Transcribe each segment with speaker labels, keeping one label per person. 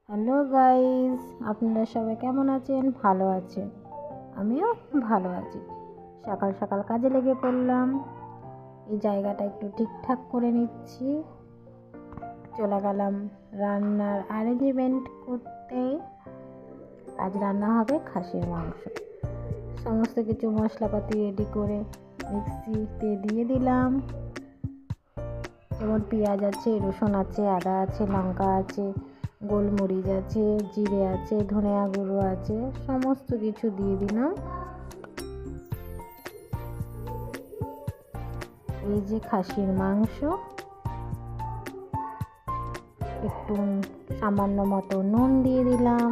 Speaker 1: Hello guys, আপনারা সবাই কেমন আছেন? ভালো আছেন? আমিও ভালো আছি। সকাল সকাল কাজে লেগে পড়লাম। এই জায়গাটা একটু ঠিকঠাক করে নিচ্ছি। চলে গেলাম রান্নার অ্যারেঞ্জমেন্ট করতে। আজ রান্না হবে খাসির মাংস। সমস্ত কিছু মশলাপাতি রেডি করে মিক্সিতে দিয়ে দিলাম। যেমন পেঁয়াজ আছে, রসুন আছে, আদা আছে, লঙ্কা আছে, গোলমরিচ আছে, জিরে আছে, ধনিয়া গুঁড়ো আছে, সমস্ত কিছু দিয়ে দিলাম। এই যে খাসির মাংস, একটু সামান্য মতো নুন দিয়ে দিলাম।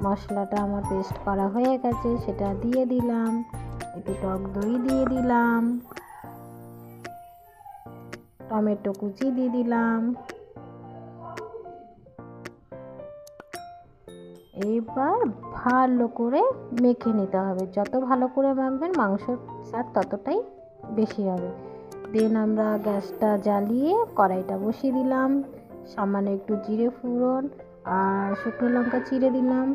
Speaker 1: মশলাটা আমার পেস্ট করা হয়ে গেছে, সেটা দিয়ে দিলাম। একটু টক দই দিয়ে দিলাম, টমেটো কুচি দিয়ে দিলাম। এবার ভালো করে মেখে নিতে হবে। যত ভালো করে মাখবেন মাংসের স্বাদ ততটাই বেশি হবে। দেন আমরা গ্যাসটা জ্বালিয়ে কড়াইটা বসিয়ে দিলাম। সামান্য একটু জিরে ফোড়ন আর শুকনো লঙ্কা চিড়ে দিলাম।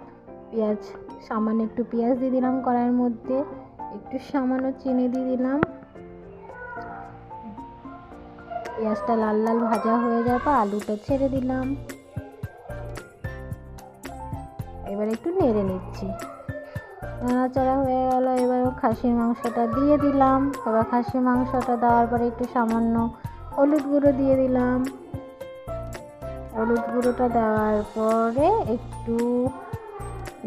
Speaker 1: সামান্য একটু পেঁয়াজ দিয়ে দিলাম কড়াইয়ের মধ্যে। একটু সামান্য চিনি দিয়ে দিলাম। পেঁয়াজটা লাল লাল ভাজা হয়ে যাওয়ার পর আলুটা ছেড়ে দিলাম। এবার একটু নেড়ে নিচ্ছি। নাড়াচাড়া হয়ে গেল। এবার খাসির মাংসটা দিয়ে দিলাম। এবার খাসির মাংসটা দেওয়ার পরে একটু সামান্য হলুদ গুঁড়ো দিয়ে দিলাম। হলুদ গুঁড়োটা দেওয়ার পরে একটু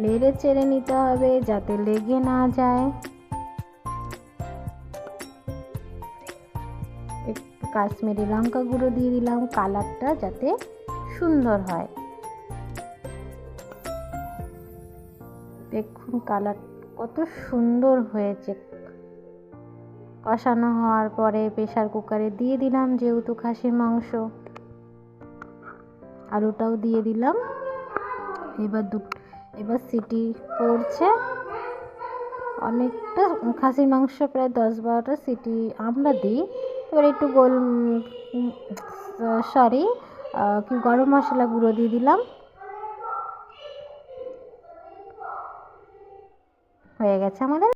Speaker 1: নেড়ে চেড়ে নিতে হবে যাতে লেগে না যায়। একটু কাশ্মীরি লঙ্কা গুঁড়ো দিয়ে দিলাম, কালারটা যাতে সুন্দর হয়। দেখুন কালার কত সুন্দর হয়েছে। কষানো হওয়ার পরে প্রেসার কুকারে দিয়ে দিলাম যেহেতু খাসির মাংস, আলুটাও দিয়ে দিলাম। এবার সিটি পড়ছে অনেকটা। খাসির মাংস প্রায় 10-12টা সিটি আমরা দিই। এবার একটু গরম মশলা গুঁড়ো দিয়ে দিলাম। হয়ে গেছে আমাদের